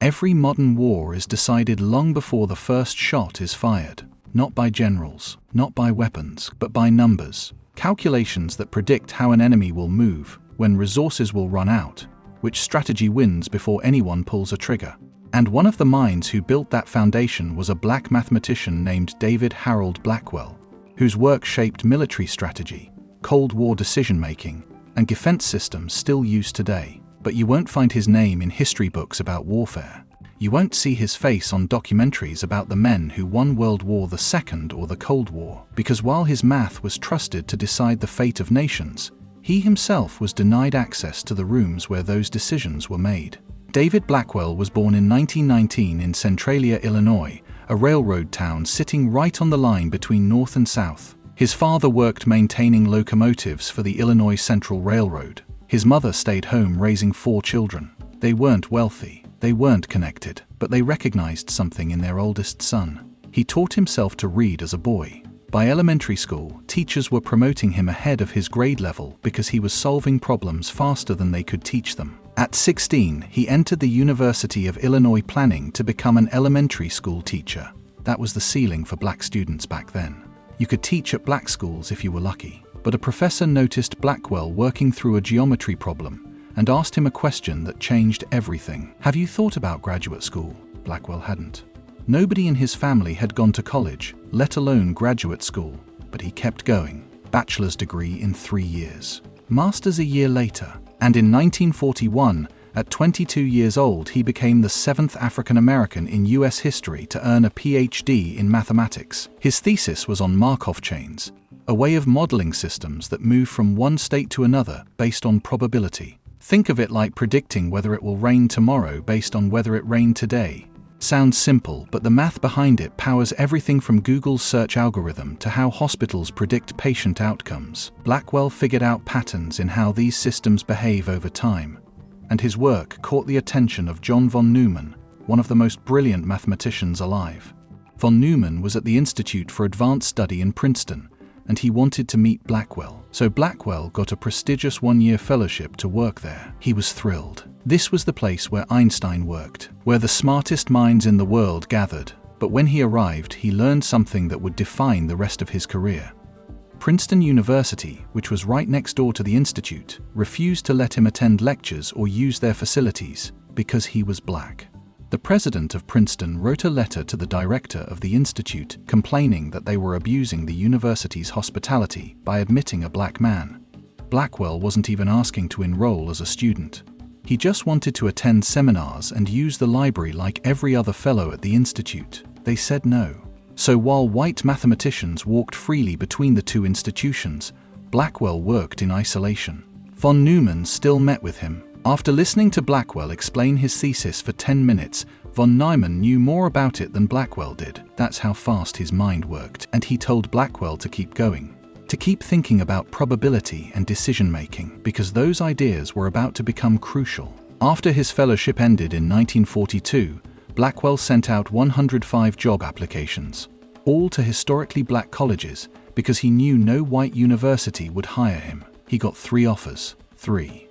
Every modern war is decided long before the first shot is fired. Not by generals, not by weapons, but by numbers. Calculations that predict how an enemy will move, when resources will run out, which strategy wins before anyone pulls a trigger. And one of the minds who built that foundation was a black mathematician named David Harold Blackwell, whose work shaped military strategy, Cold War decision-making, and defense systems still used today. But you won't find his name in history books about warfare. You won't see his face on documentaries about the men who won World War II or the Cold War, because while his math was trusted to decide the fate of nations, he himself was denied access to the rooms where those decisions were made. David Blackwell was born in 1919 in Centralia, Illinois, a railroad town sitting right on the line between North and South. His father worked maintaining locomotives for the Illinois Central Railroad. His mother stayed home raising 4 children. They weren't wealthy, they weren't connected, but they recognized something in their oldest son. He taught himself to read as a boy. By elementary school, teachers were promoting him ahead of his grade level because he was solving problems faster than they could teach them. At 16, he entered the University of Illinois Planning to become an elementary school teacher. That was the ceiling for black students back then. You could teach at black schools if you were lucky. But a professor noticed Blackwell working through a geometry problem and asked him a question that changed everything. "Have you thought about graduate school?" Blackwell hadn't. Nobody in his family had gone to college, let alone graduate school, but he kept going. Bachelor's degree in 3 years. Master's a year later. And in 1941, at 22 years old, he became the 7th African American in US history to earn a PhD in mathematics. His thesis was on Markov chains, a way of modeling systems that move from one state to another based on probability. Think of it like predicting whether it will rain tomorrow based on whether it rained today. Sounds simple, but the math behind it powers everything from Google's search algorithm to how hospitals predict patient outcomes. Blackwell figured out patterns in how these systems behave over time, and his work caught the attention of John von Neumann, one of the most brilliant mathematicians alive. Von Neumann was at the Institute for Advanced Study in Princeton, and he wanted to meet Blackwell. So Blackwell got a prestigious 1-year fellowship to work there. He was thrilled. This was the place where Einstein worked, where the smartest minds in the world gathered. But when he arrived, he learned something that would define the rest of his career. Princeton University, which was right next door to the institute, refused to let him attend lectures or use their facilities because he was black. The president of Princeton wrote a letter to the director of the institute complaining that they were abusing the university's hospitality by admitting a black man. Blackwell wasn't even asking to enroll as a student. He just wanted to attend seminars and use the library like every other fellow at the institute. They said no. So while white mathematicians walked freely between the two institutions, Blackwell worked in isolation. Von Neumann still met with him. After listening to Blackwell explain his thesis for 10 minutes, von Neumann knew more about it than Blackwell did. That's how fast his mind worked, and he told Blackwell to keep going, to keep thinking about probability and decision-making, because those ideas were about to become crucial. After his fellowship ended in 1942, Blackwell sent out 105 job applications, all to historically black colleges, because he knew no white university would hire him. He got 3 offers. 3.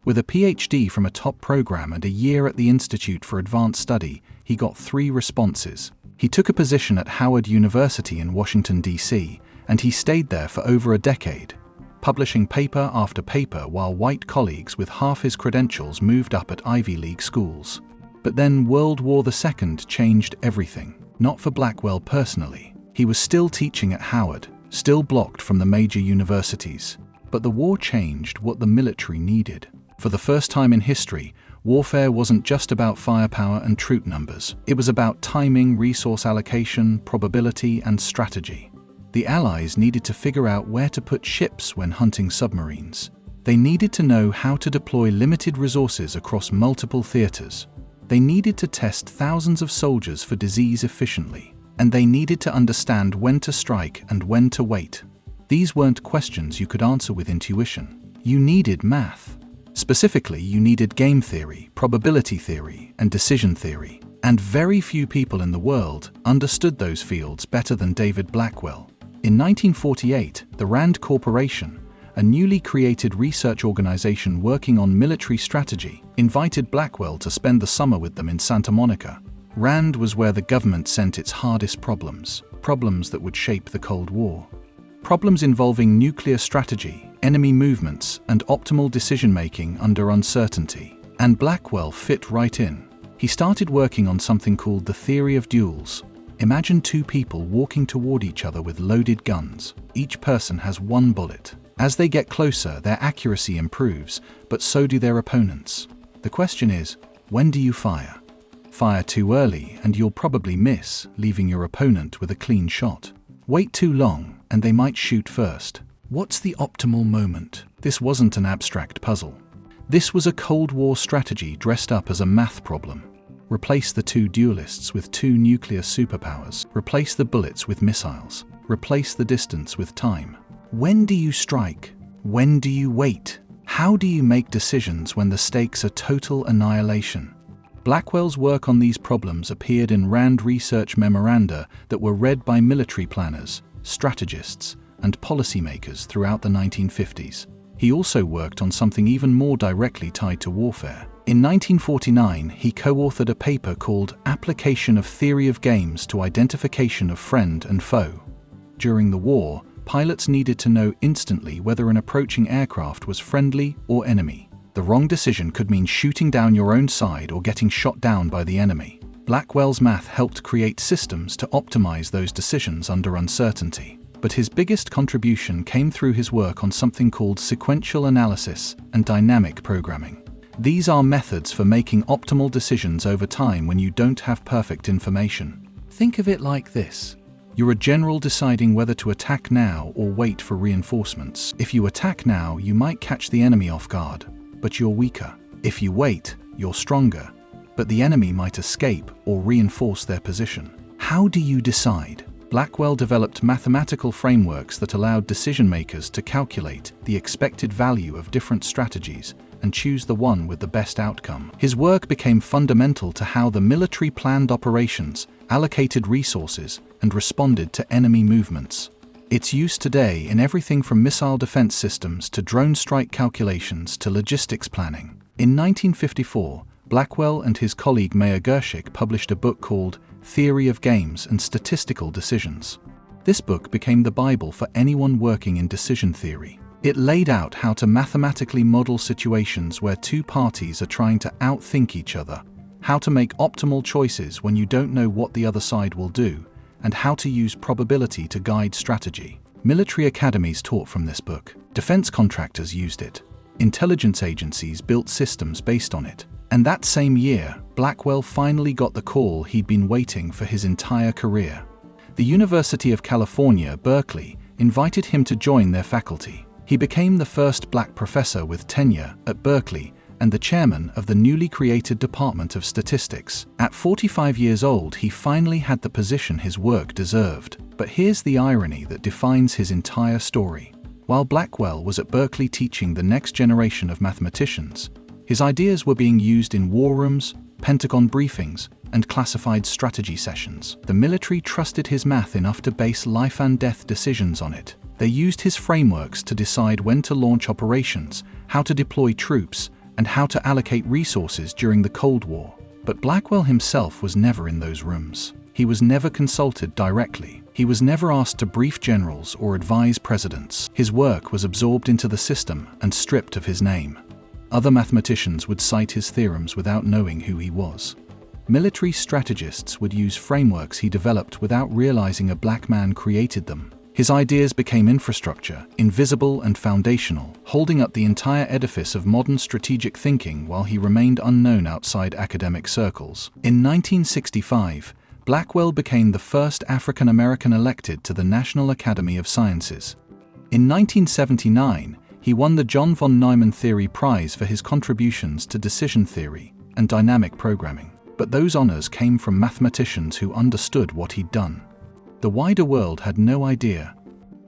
With a PhD from a top program and a year at the Institute for Advanced Study, he got 3 responses. He took a position at Howard University in Washington, D.C., and he stayed there for over a decade, publishing paper after paper while white colleagues with half his credentials moved up at Ivy League schools. But then World War II changed everything. Not for Blackwell personally. He was still teaching at Howard, still blocked from the major universities. But the war changed what the military needed. For the first time in history, warfare wasn't just about firepower and troop numbers. It was about timing, resource allocation, probability, and strategy. The Allies needed to figure out where to put ships when hunting submarines. They needed to know how to deploy limited resources across multiple theaters. They needed to test thousands of soldiers for disease efficiently. And they needed to understand when to strike and when to wait. These weren't questions you could answer with intuition. You needed math. Specifically, you needed game theory, probability theory, and decision theory. And very few people in the world understood those fields better than David Blackwell. In 1948, the Rand Corporation, a newly created research organization working on military strategy, invited Blackwell to spend the summer with them in Santa Monica. RAND was where the government sent its hardest problems that would shape the Cold War. Problems involving nuclear strategy, enemy movements, and optimal decision-making under uncertainty. And Blackwell fit right in. He started working on something called the theory of duels. Imagine two people walking toward each other with loaded guns. Each person has one bullet. As they get closer, their accuracy improves, but so do their opponents. The question is, when do you fire? Fire too early and you'll probably miss, leaving your opponent with a clean shot. Wait too long and they might shoot first. What's the optimal moment? This wasn't an abstract puzzle. This was a Cold War strategy dressed up as a math problem. Replace the two duelists with two nuclear superpowers. Replace the bullets with missiles. Replace the distance with time. When do you strike? When do you wait? How do you make decisions when the stakes are total annihilation? Blackwell's work on these problems appeared in RAND research memoranda that were read by military planners, strategists, and policymakers throughout the 1950s. He also worked on something even more directly tied to warfare. In 1949, he co-authored a paper called Application of Theory of Games to Identification of Friend and Foe. During the war, pilots needed to know instantly whether an approaching aircraft was friendly or enemy. The wrong decision could mean shooting down your own side or getting shot down by the enemy. Blackwell's math helped create systems to optimize those decisions under uncertainty. But his biggest contribution came through his work on something called sequential analysis and dynamic programming. These are methods for making optimal decisions over time when you don't have perfect information. Think of it like this. You're a general deciding whether to attack now or wait for reinforcements. If you attack now, you might catch the enemy off guard, but you're weaker. If you wait, you're stronger, but the enemy might escape or reinforce their position. How do you decide? Blackwell developed mathematical frameworks that allowed decision-makers to calculate the expected value of different strategies and choose the one with the best outcome. His work became fundamental to how the military planned operations, allocated resources, and responded to enemy movements. It's used today in everything from missile defense systems to drone strike calculations to logistics planning. In 1954, Blackwell and his colleague Meyer Gershik published a book called Theory of Games and Statistical Decisions. This book became the Bible for anyone working in decision theory. It laid out how to mathematically model situations where two parties are trying to outthink each other, how to make optimal choices when you don't know what the other side will do, and how to use probability to guide strategy. Military academies taught from this book. Defense contractors used it. Intelligence agencies built systems based on it. And that same year, Blackwell finally got the call he'd been waiting for his entire career. The University of California, Berkeley, invited him to join their faculty. He became the first black professor with tenure at Berkeley and the chairman of the newly created Department of Statistics. At 45 years old, he finally had the position his work deserved. But here's the irony that defines his entire story. While Blackwell was at Berkeley teaching the next generation of mathematicians, his ideas were being used in war rooms, Pentagon briefings, and classified strategy sessions. The military trusted his math enough to base life and death decisions on it. They used his frameworks to decide when to launch operations, how to deploy troops, and how to allocate resources during the Cold War. But Blackwell himself was never in those rooms. He was never consulted directly. He was never asked to brief generals or advise presidents. His work was absorbed into the system and stripped of his name. Other mathematicians would cite his theorems without knowing who he was. Military strategists would use frameworks he developed without realizing a black man created them. His ideas became infrastructure, invisible and foundational, holding up the entire edifice of modern strategic thinking while he remained unknown outside academic circles. In 1965, Blackwell became the first African American elected to the National Academy of Sciences. In 1979, he won the John von Neumann Theory Prize for his contributions to decision theory and dynamic programming. But those honors came from mathematicians who understood what he'd done. The wider world had no idea.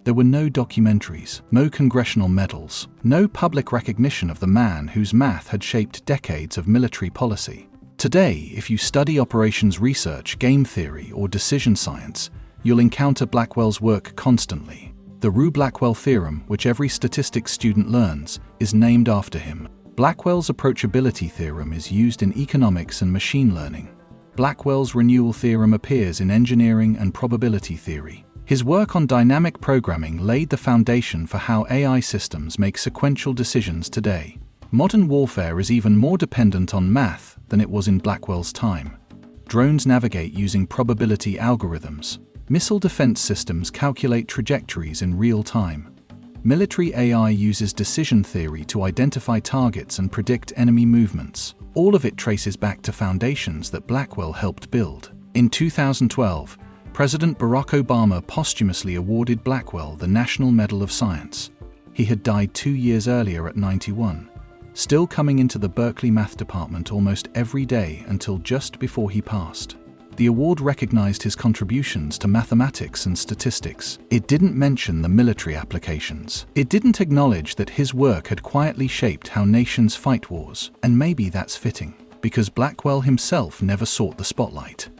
There were no documentaries, no congressional medals, no public recognition of the man whose math had shaped decades of military policy. Today, if you study operations research, game theory, or decision science, you'll encounter Blackwell's work constantly. The Blackwell theorem, which every statistics student learns, is named after him. Blackwell's approachability theorem is used in economics and machine learning. Blackwell's renewal theorem appears in engineering and probability theory. His work on dynamic programming laid the foundation for how AI systems make sequential decisions today. Modern warfare is even more dependent on math than it was in Blackwell's time. Drones navigate using probability algorithms. Missile defense systems calculate trajectories in real time. Military AI uses decision theory to identify targets and predict enemy movements. All of it traces back to foundations that Blackwell helped build. In 2012, President Barack Obama posthumously awarded Blackwell the National Medal of Science. He had died 2 years earlier at 91, still coming into the Berkeley Math department almost every day until just before he passed. The award recognized his contributions to mathematics and statistics. It didn't mention the military applications. It didn't acknowledge that his work had quietly shaped how nations fight wars. And maybe that's fitting, because Blackwell himself never sought the spotlight.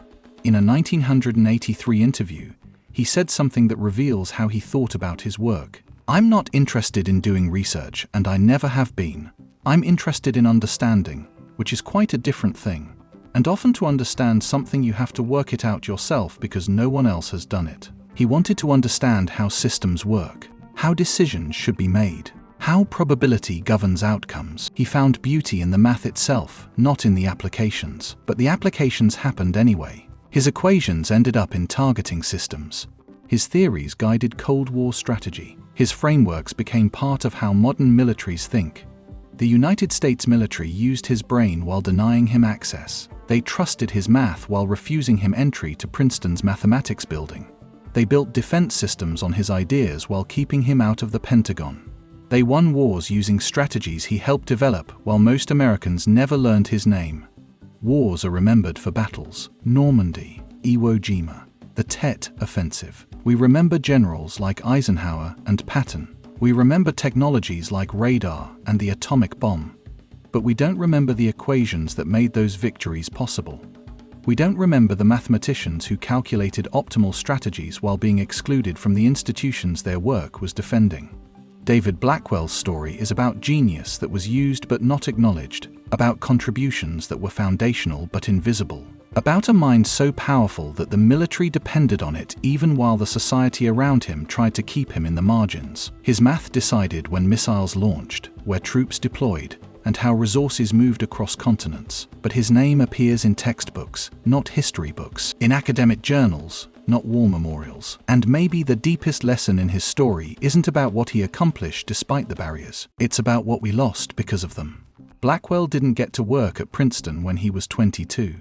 In a 1983 interview, he said something that reveals how he thought about his work. "I'm not interested in doing research, and I never have been. I'm interested in understanding, which is quite a different thing. And often to understand something you have to work it out yourself because no one else has done it." He wanted to understand how systems work, how decisions should be made, how probability governs outcomes. He found beauty in the math itself, not in the applications. But the applications happened anyway. His equations ended up in targeting systems. His theories guided Cold War strategy. His frameworks became part of how modern militaries think. The United States military used his brain while denying him access. They trusted his math while refusing him entry to Princeton's mathematics building. They built defense systems on his ideas while keeping him out of the Pentagon. They won wars using strategies he helped develop while most Americans never learned his name. Wars are remembered for battles: Normandy, Iwo Jima, the Tet Offensive. We remember generals like Eisenhower and Patton. We remember technologies like radar and the atomic bomb. But we don't remember the equations that made those victories possible. We don't remember the mathematicians who calculated optimal strategies while being excluded from the institutions their work was defending. David Blackwell's story is about genius that was used but not acknowledged, about contributions that were foundational but invisible, about a mind so powerful that the military depended on it even while the society around him tried to keep him in the margins. His math decided when missiles launched, where troops deployed, and how resources moved across continents. But his name appears in textbooks, not history books, in academic journals, not war memorials. And maybe the deepest lesson in his story isn't about what he accomplished despite the barriers. It's about what we lost because of them. Blackwell didn't get to work at Princeton when he was 22.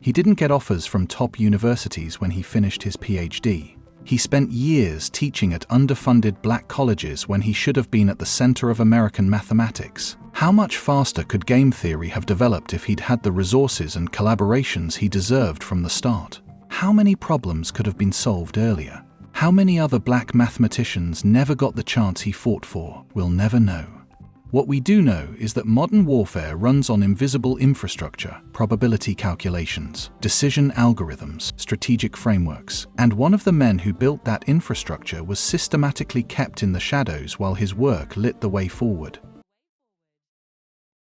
He didn't get offers from top universities when he finished his PhD. He spent years teaching at underfunded black colleges when he should have been at the center of American mathematics. How much faster could game theory have developed if he'd had the resources and collaborations he deserved from the start? How many problems could have been solved earlier? How many other black mathematicians never got the chance he fought for? We'll never know. What we do know is that modern warfare runs on invisible infrastructure, probability calculations, decision algorithms, strategic frameworks, and one of the men who built that infrastructure was systematically kept in the shadows while his work lit the way forward.